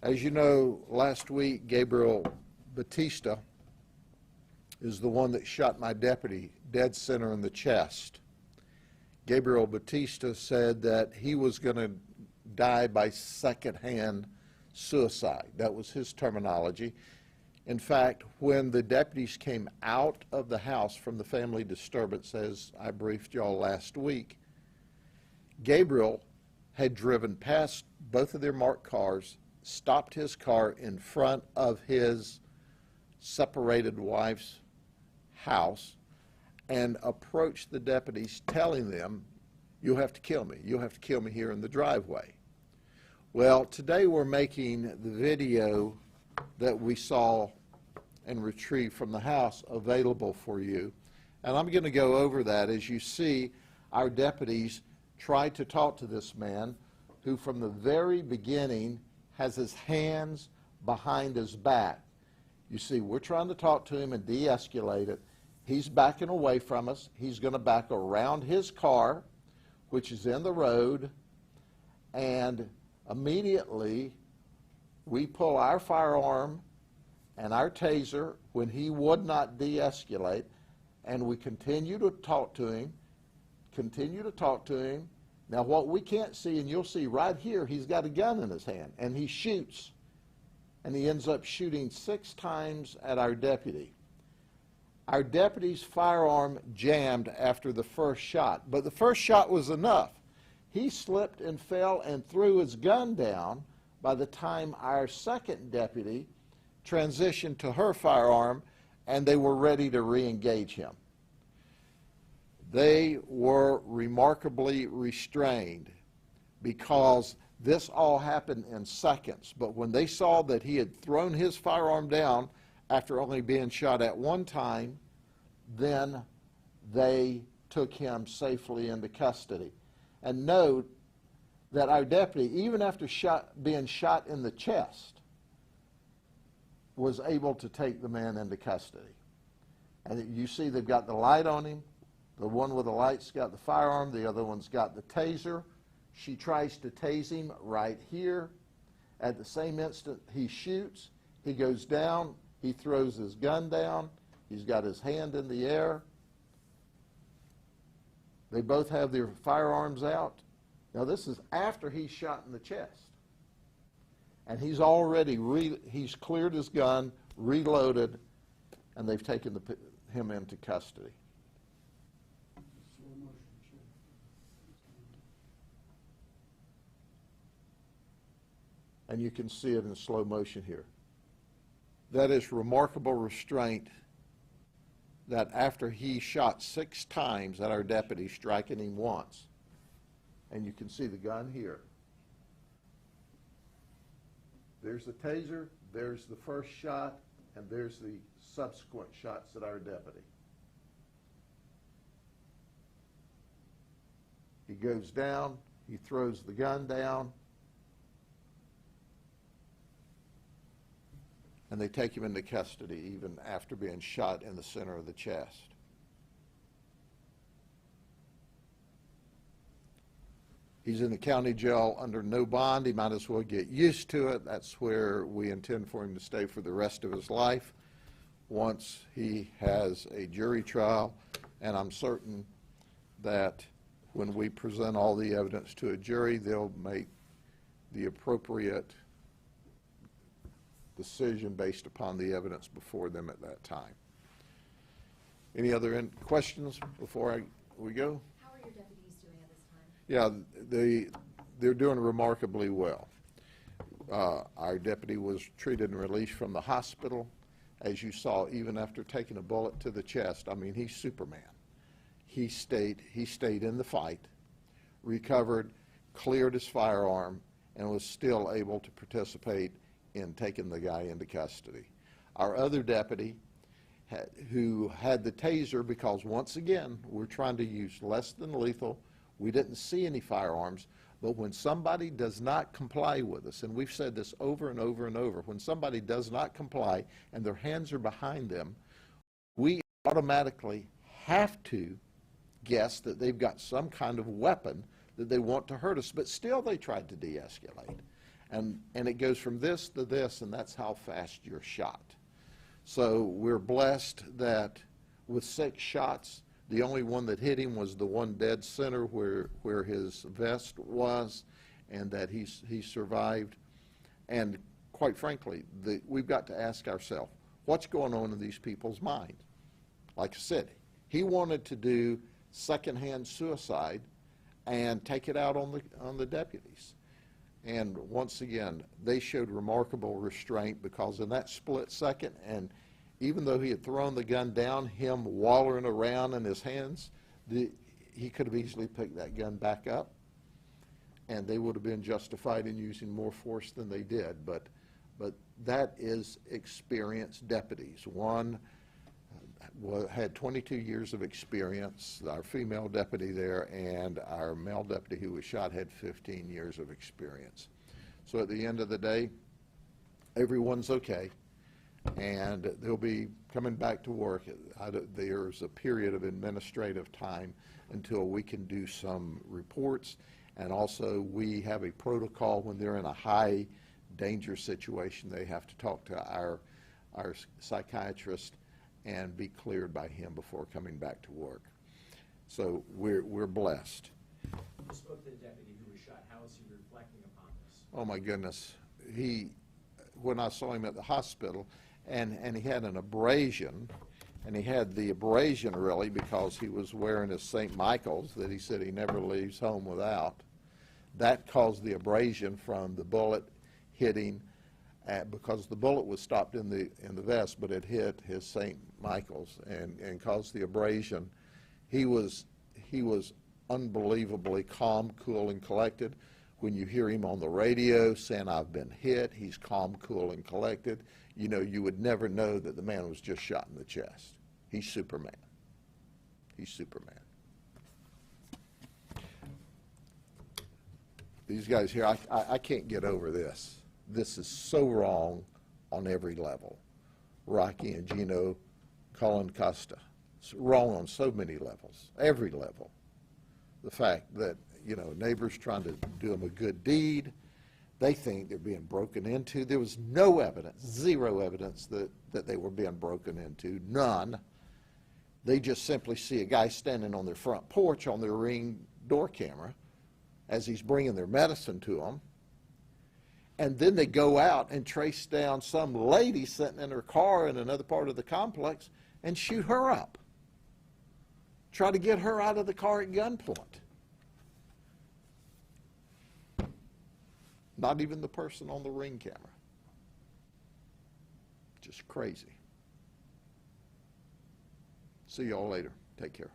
As you know, last week, Gabriel Batista is the one that shot my deputy dead center in the chest. Gabriel Batista said that he was going to die by secondhand suicide. That was his terminology. In fact, when the deputies came out of the house from the family disturbance, as I briefed y'all last week, Gabriel had driven past both of their marked cars, stopped his car in front of his separated wife's house, and approached the deputies telling them, "You'll have to kill me. You'll have to kill me here in the driveway." Well, today we're making the video that we saw and retrieved from the house available for you. And I'm going to go over that. As you see, our deputies tried to talk to this man who from the very beginning has his hands behind his back. You see, we're trying to talk to him and de-escalate it. He's backing away from us. He's going to back around his car, which is in the road, and immediately we pull our firearm and our taser when he would not de-escalate, and we continue to talk to him, Now what we can't see, and you'll see right here, he's got a gun in his hand, and he shoots, and he ends up shooting 6 times at our deputy. Our deputy's firearm jammed after the first shot, but the first shot was enough. He slipped and fell and threw his gun down by the time our second deputy transitioned to her firearm and they were ready to re-engage him. They were remarkably restrained because this all happened in seconds. But when they saw that he had thrown his firearm down after only being shot at one time, then they took him safely into custody. And note that our deputy, even after being shot in the chest, was able to take the man into custody. And you see they've got the light on him. The one with the light's got the firearm, the other one's got the taser. She tries to tase him right here. At the same instant he shoots, he goes down, he throws his gun down, he's got his hand in the air. They both have their firearms out. Now this is after he's shot in the chest. And he's already, he's cleared his gun, reloaded, and they've taken him into custody. And you can see it in slow motion here. That is remarkable restraint, that after he shot 6 times at our deputy, striking him once. And you can see the gun here. There's the taser, there's the first shot, and there's the subsequent shots at our deputy. He goes down, he throws the gun down, and they take him into custody even after being shot in the center of the chest. He's in the county jail under no bond. He might as well get used to it. That's where we intend for him to stay for the rest of his life once he has a jury trial. And I'm certain that when we present all the evidence to a jury, they'll make the appropriate decision based upon the evidence before them at that time. Any other questions before we go? How are your deputies doing at this time? Yeah, they're doing remarkably well. Our deputy was treated and released from the hospital. As you saw, even after taking a bullet to the chest, I mean, he's Superman. He stayed in the fight, recovered, cleared his firearm, and was still able to participate in taking the guy into custody. Our other deputy, who had the taser, because once again, we're trying to use less than lethal. We didn't see any firearms, but when somebody does not comply with us, and we've said this over and over and over, when somebody does not comply and their hands are behind them, we automatically have to guess that they've got some kind of weapon that they want to hurt us, but still they tried to de-escalate. And it goes from this to this, and that's how fast you're shot. So we're blessed that with 6 shots, the only one that hit him was the one dead center where his vest was, and that he survived. And quite frankly, we've got to ask ourselves, what's going on in these people's minds? Like I said, he wanted to do secondhand suicide and take it out on the deputies. And once again, they showed remarkable restraint, because in that split second, and even though he had thrown the gun down, him wallering around in his hands, he could have easily picked that gun back up, and they would have been justified in using more force than they did. But that is experienced deputies. One had 22 years of experience, our female deputy there, and our male deputy who was shot had 15 years of experience. So at the end of the day, everyone's okay, and they'll be coming back to work. There's a period of administrative time until we can do some reports, and also we have a protocol when they're in a high danger situation. They have to talk to our psychiatrist and be cleared by him before coming back to work. So we're blessed. You spoke to the deputy who was shot. How is he reflecting upon this? Oh my goodness. When I saw him at the hospital, and he had an abrasion, and he had the abrasion really because he was wearing his St. Michael's that he said he never leaves home without. That caused the abrasion from the bullet hitting, because the bullet was stopped in the vest, but it hit his St. Michael's and caused the abrasion. He was unbelievably calm, cool, and collected. When you hear him on the radio saying, "I've been hit," he's calm, cool, and collected. You know, you would never know that the man was just shot in the chest. He's Superman. He's Superman. These guys here, I can't get over this. This is so wrong on every level. Rocky and Gino Colin Costa. It's wrong on so many levels, every level. The fact that, you know, neighbors trying to do them a good deed, they think they're being broken into. There was no evidence, zero evidence that they were being broken into, none. They just simply see a guy standing on their front porch on their Ring door camera as he's bringing their medicine to them. And then they go out and trace down some lady sitting in her car in another part of the complex and shoot her up. Try to get her out of the car at gunpoint. Not even the person on the Ring camera. Just crazy. See y'all later. Take care.